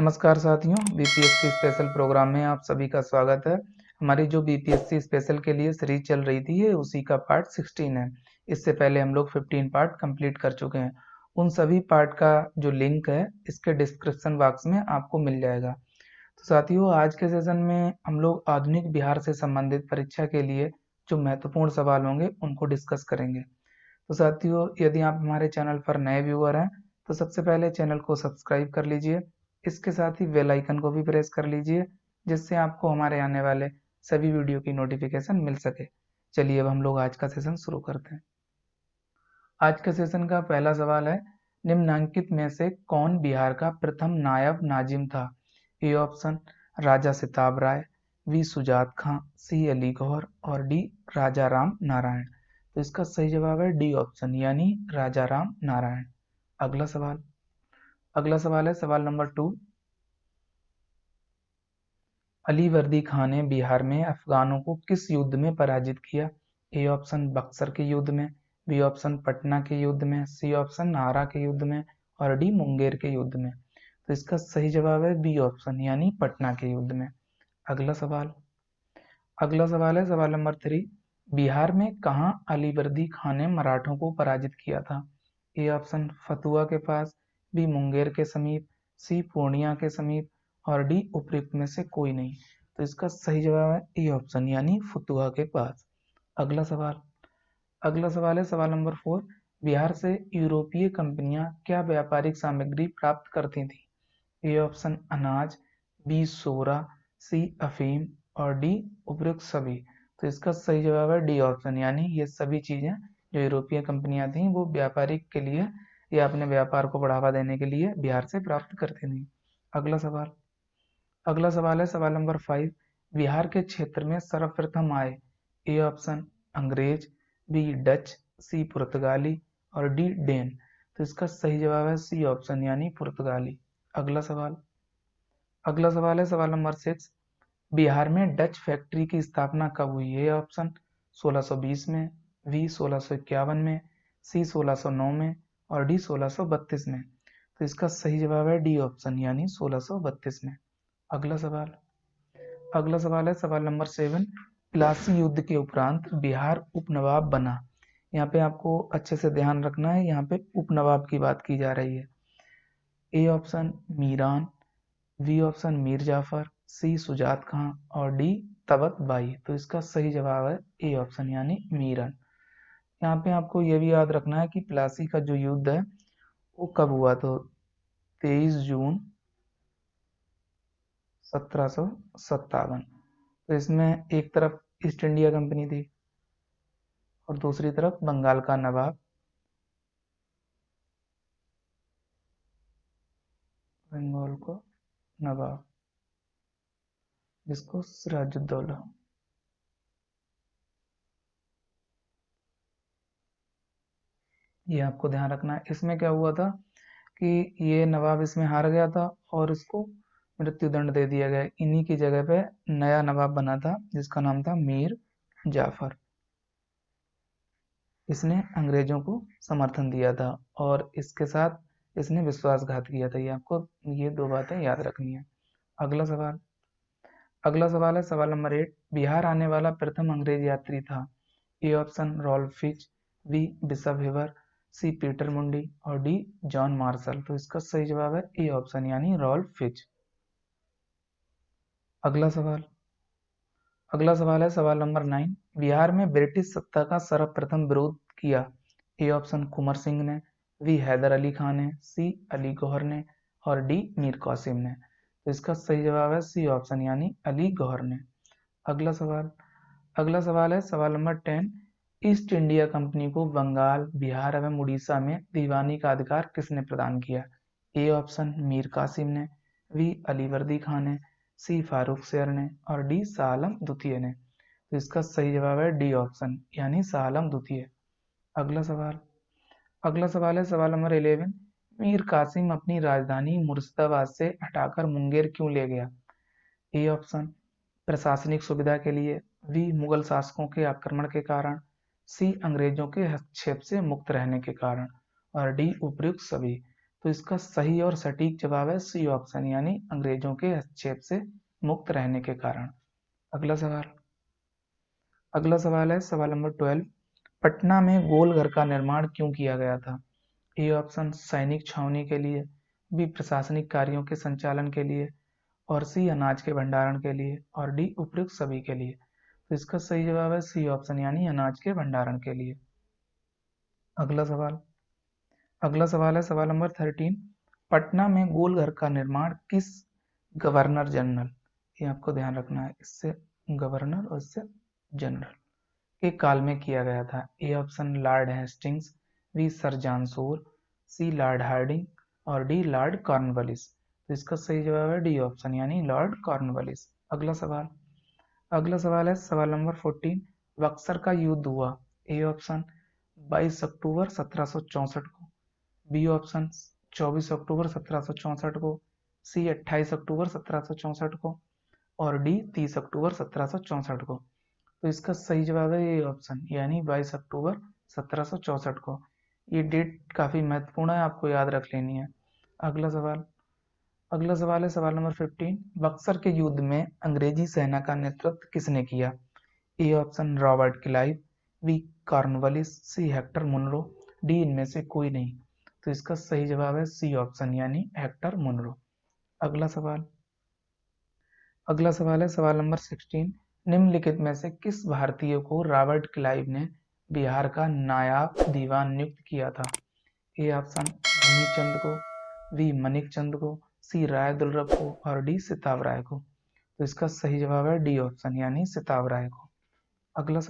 नमस्कार साथियों, BPSC special programme में आप सभी का स्वागत है। हमारी जो बीपीएससी स्पेशल के लिए सीरीज चल रही थी ये उसी का पार्ट 16 है। इससे पहले हम लोग 15 पार्ट कंप्लीट कर चुके हैं। उन सभी पार्ट का जो लिंक है इसके डिस्क्रिप्शन बॉक्स में आपको मिल जाएगा। तो साथियों, आज के सेशन में हम लोग आधुनिक बिहार से संबंधित परीक्षा के लिए जो महत्वपूर्ण सवाल होंगे उनको डिस्कस करेंगे। तो साथियों, यदि आप हमारे चैनल पर नए व्यूअर हैं तो सबसे पहले चैनल को सब्सक्राइब कर लीजिए। इसके साथ ही बेल आइकन को भी प्रेस कर लीजिए जिससे आपको हमारे आने वाले सभी वीडियो की नोटिफिकेशन मिल सके। चलिए अब हम लोग आज का सेशन शुरू करते हैं। आज के सेशन का पहला सवाल है, निम्नलिखित में से कौन बिहार का प्रथम नायब नाजिम था? A option Raja Sitab Rai, B Sujat Khan, C Ali Gauhar और डी राजा राम नारायण। तो इसका सही जवाब है डी ऑप्शन यानी राजा राम नारायण। अगला सवाल है सवाल नंबर 2। अली वर्दी खां ने बिहार में अफगानों को किस युद्ध में पराजित किया? ए ऑप्शन बक्सर के युद्ध में, बी ऑप्शन पटना के युद्ध में, सी ऑप्शन आरा के युद्ध में और डी मुंगेर के युद्ध में। तो इसका सही जवाब है बी ऑप्शन यानी पटना के युद्ध में। अगला सवाल है सवाल नंबर 3। बिहार में कहाँ अली वर्दी खां ने मराठों को पराजित किया था? ए ऑप्शन फतुआ के पास, बी मुंगेर के समीप, सी पूर्णिया के समीप और डी उपयुक्त में से कोई नहीं। तो इसका सही जवाब है ए ऑप्शन यानी फतुआ के पास। अगला सवाल है सवाल नंबर 4। बिहार से यूरोपीय कंपनियां क्या व्यापारिक सामग्री प्राप्त करती थी? ए ऑप्शन अनाज, बी सोरा, सी अफीम और डी उपयुक्त सभी। तो इसका सही जवाब है डी ऑप्शन यानी ये सभी चीजें जो यूरोपीय कंपनियां थी वो व्यापारिक के लिए या अपने व्यापार को बढ़ावा देने के लिए बिहार से प्राप्त करती थी। अगला सवाल है सवाल नंबर 5। बिहार के क्षेत्र में सर्वप्रथम आए? ए ऑप्शन अंग्रेज, बी डच, सी पुर्तगाली और डी डेन। तो इसका सही जवाब है सी ऑप्शन यानी पुर्तगाली। अगला सवाल है सवाल नंबर 6। बिहार में डच फैक्ट्री की स्थापना कब हुई? ए ऑप्शन 1620 में, बी 1651 में, सी 1609 में और डी 1632 में। तो इसका सही जवाब है डी ऑप्शन यानी 1632 में। अगला सवाल है सवाल नंबर 7। प्लासी युद्ध के उपरांत बिहार उपनवाब बना। यहाँ पे आपको अच्छे से ध्यान रखना है, यहाँ पे उपनवाब की बात की जा रही है। A option Miran, B option Mir Jafar, C Sujat Khan और डी तबत बाई। तो इसका सही जवाब है ए ऑप्शन यानी मीरन। यहाँ पे आपको ये भी याद रखना है कि प्लासी का जो युद्ध है वो कब हुआ? तो 23 जून 1757। तो इसमें एक तरफ ईस्ट इंडिया कंपनी थी और दूसरी तरफ बंगाल का नवाब बंगाल को नवाब जिसको सिराजुद्दौला। ये आपको ध्यान रखना है। इसमें क्या हुआ था कि ये नवाब इसमें हार गया था और इसको मृत्युदंड दे दिया गया। इन्हीं की जगह पे नया नवाब बना था जिसका नाम था मीर जाफर। इसने अंग्रेजों को समर्थन दिया था और इसके साथ इसने विश्वासघात किया था। ये आपको ये दो बातें याद रखनी है। अगला सवाल है सवाल नंबर 8। बिहार आने वाला प्रथम अंग्रेज यात्री था? A option Ralph Fitch, B Bishop Heber, C Peter Mundy और डी जॉन मार्शल। तो इसका सही जवाब है ए ऑप्शन यानी रॉल्फ फिच। अगला सवाल है सवाल नंबर 9। बिहार में ब्रिटिश सत्ता का सर्वप्रथम विरोध किया? ए ऑप्शन कुंवर सिंह ने, बी हैदर अली खान ने, सी अली गौहर ने और डी मीर कासिम ने। तो इसका सही जवाब है सी ऑप्शन यानी अली गौहर ने। अगला सवाल अगला सवाल है सवाल नंबर 10। ईस्ट इंडिया कंपनी को बंगाल, बिहार एवं उड़ीसा में दीवानी का अधिकार किसने प्रदान किया? ए ऑप्शन मीर कासिम ने, बी अली वर्दी खान ने, सी फारूक शेर ने और डी शाह आलम द्वितीय ने। तो इसका सही जवाब है डी ऑप्शन यानी शाह आलम द्वितीय। अगला सवाल है सवाल नंबर 11। मीर कासिम अपनी राजधानी मुर्शिदाबाद से हटाकर मुंगेर क्यों ले गया? ए ऑप्शन प्रशासनिक सुविधा के लिए, बी मुगल शासकों के आक्रमण के कारण, सी अंग्रेजों के हस्तक्षेप से मुक्त रहने के कारण और डी उपयुक्त सभी। तो इसका सही और सटीक जवाब है सी ऑप्शन, यानी अंग्रेजों के हस्तक्षेप से मुक्त रहने के कारण। अगला सवाल है सवाल नंबर 12। पटना में गोल घर का निर्माण क्यों किया गया था? ए ऑप्शन सैनिक छावनी के लिए, बी प्रशासनिक कार्यों के संचालन के लिए, और सी अनाज के भंडारण के लिए, और डी उपयुक्त सभी के लिए। तो इसका सही जवाब है सी ऑप्शन, यानी अनाज के भंडारण के लिए। अगला सवाल है सवाल नंबर 13। पटना में गोल घर का निर्माण किस गवर्नर जनरल, ये आपको ध्यान रखना है, इससे गवर्नर और इससे जनरल, के काल में किया गया था? A option Lord Hastings, B Sir John Shore, C Lord Hardinge, और डी लॉर्ड कॉर्नवालिस। तो इसका सही जवाब है डी ऑप्शन, यानी लॉर्ड कॉर्नवालिस। अगला सवाल है सवाल नंबर 14। बक्सर का युद्ध हुआ? ए ऑप्शन 22 अक्टूबर 1764 को, बी ऑप्शन 24 अक्टूबर 1764 को, सी 28 अक्टूबर 1764 को, और डी 30 अक्टूबर 1764 को। तो इसका सही जवाब है ये ऑप्शन, यानी 22 अक्टूबर 1764 को। ये डेट काफी महत्वपूर्ण है, आपको याद रख लेनी है। अगला सवाल है सवाल नंबर 15। बक्सर के युद्ध में अंग्रेजी सेना का नेतृत्व किसने किया? A option Robert Clive, B Cornwallis, C Hector Munro, D इनमें से कोई नहीं। तो इसका सही जवाब है सी ऑप्शन, यानी हेक्टर मुनरो। अगला सवाल है सवाल नंबर 16। निम्नलिखित में से किस भारतीय को रॉबर्ट क्लाइव ने बिहार का नायाब दीवान नियुक्त किया था? ए ऑप्शन भूमिचंद को, बी मनिक चंद को, सी राय दुर्लभ को, और डी सिताब राय को। तो इसका सही जवाब है डी ऑप्शन, यानी सिताब राय को। अगला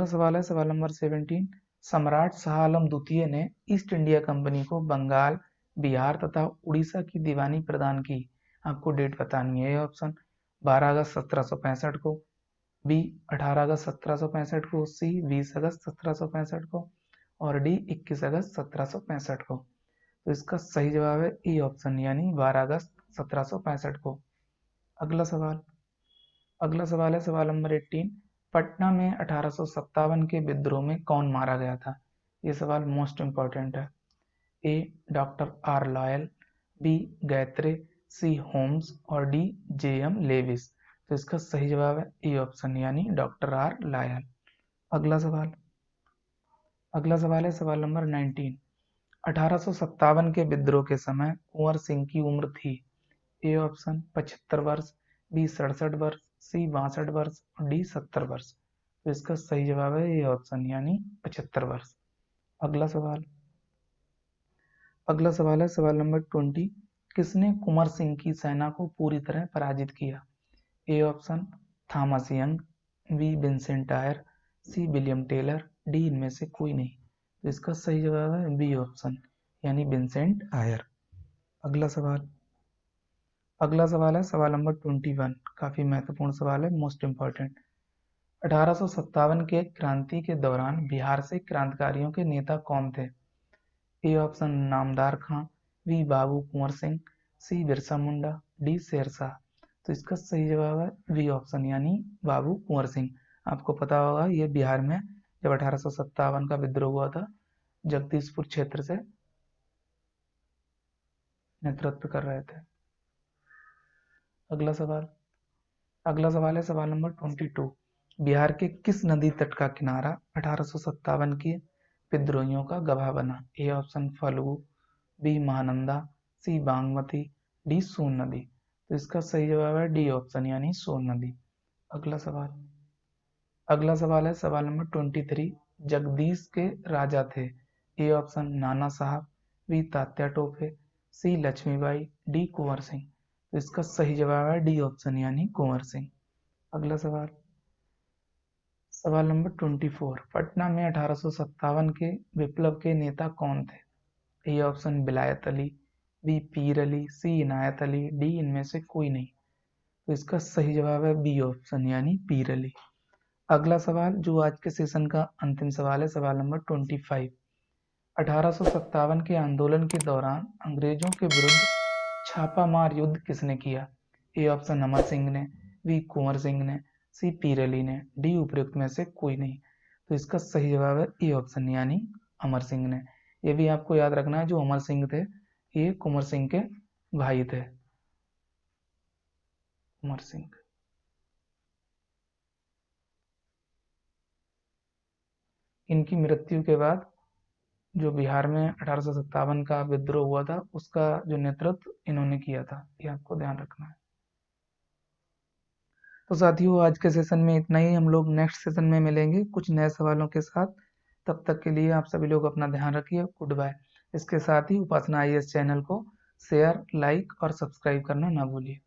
सवाल है सवाल नंबर 17। सम्राट शाह आलम द्वितीय ने ईस्ट इंडिया कंपनी को बंगाल, बिहार तथा उड़ीसा की दीवानी प्रदान की। आपको डेट बतानी है। ऑप्शन 12 अगस्त 1765 को, बी 18 अगस्त 1765 को, सी 20 अगस्त 1765 को, और डी 21 अगस्त 1765 को। तो इसका सही जवाब है ई ऑप्शन, यानी 12 अगस्त 1765 को। अगला सवाल है सवाल नंबर 18। पटना में 1857 के विद्रोह में कौन मारा गया था? ये सवाल मोस्ट इंपॉर्टेंट है। ए डॉक्टर आर लॉयल, बी गैत्रे, सी होम्स, और डी जे एम लेविस। तो इसका सही जवाब है ए ऑप्शन, यानी डॉक्टर आर लॉयल। अगला सवाल है सवाल नंबर 19। 1857 के विद्रोह के समय कुंवर सिंह की उम्र थी? ए ऑप्शन 75 वर्ष, बी 67 वर्ष, सी 62 वर्ष, और डी 70 वर्ष। तो इसका सही जवाब है ए ऑप्शन, यानी 75 वर्ष। अगला सवाल है सवाल नंबर 20। किसने कुंवर सिंह की सेना को पूरी तरह पराजित किया? A option Thomas Young, B Vincent Eyre, C William Taylor, D इनमें से कोई नहीं। तो इसका सही जवाब है बी ऑप्शन, यानी विंसेंट आयर। अगला सवाल है सवाल नंबर 21। काफी महत्वपूर्ण सवाल है, मोस्ट इंपॉर्टेंट। 1857 के क्रांति के दौरान बिहार से क्रांतिकारियों के नेता कौन थे? ए ऑप्शन नामदार खां, बी बाबू कुंवर सिंह, सी बिरसा मुंडा, डी शेरशाह। तो इसका सही जवाब है बी ऑप्शन, यानी बाबू कुंवर सिंह। आपको पता होगा ये बिहार में जब 1857 का विद्रोह हुआ था, जगदीशपुर क्षेत्र से नेतृत्व कर रहे थे। अगला सवाल है सवाल नंबर 22। बिहार के किस नदी तट का किनारा 1857 के विद्रोहियों का गवाह बना? A option Phalgu, B Mahananda, C Bagmati, D Son नदी। तो इसका सही जवाब है डी ऑप्शन, यानी सोन नदी। अगला सवाल है सवाल नंबर 23। जगदीश के राजा थे? ए ऑप्शन नाना साहब, बी तात्या टोपे, सी लक्ष्मीबाई, डी कुंवर सिंह। तो इसका सही जवाब है डी ऑप्शन, यानी कुंवर सिंह। अगला सवाल नंबर 24। पटना में 1857 के विप्लव के नेता कौन थे? ए ऑप्शन विलायत अली, बी पीर अली, सी इनायत अली, डी इनमें से कोई नहीं। तो इसका सही जवाब है बी ऑप्शन, यानी पीर अली। अगला सवाल जो आज के सेशन का अंतिम सवाल है सवाल नंबर 25। 1857 के आंदोलन के दौरान अंग्रेजों के विरुद्ध छापामार युद्ध किसने किया? ए ऑप्शन अमर सिंह ने, बी कुंवर सिंह ने, सी पीर अली ने, डी उपयुक्त में से कोई नहीं। तो इसका सही जवाब है ए ऑप्शन, यानी अमर सिंह ने। ये भी आपको याद रखना है, जो अमर सिंह थे ये कुंवर सिंह के भाई थे, कुंवर सिंह। इनकी मृत्यु के बाद जो बिहार में 1857 का विद्रोह हुआ था उसका जो नेतृत्व इन्होंने किया था, ये आपको ध्यान रखना है। तो साथियों आज के सेशन में इतना ही, हम लोग नेक्स्ट सेशन में मिलेंगे कुछ नए सवालों के साथ। तब तक के लिए आप सभी लोग अपना ध्यान रखिए, गुड बाय। इसके साथ ही उपासना आईएएस चैनल को शेयर, लाइक और सब्सक्राइब करना ना भूलिए।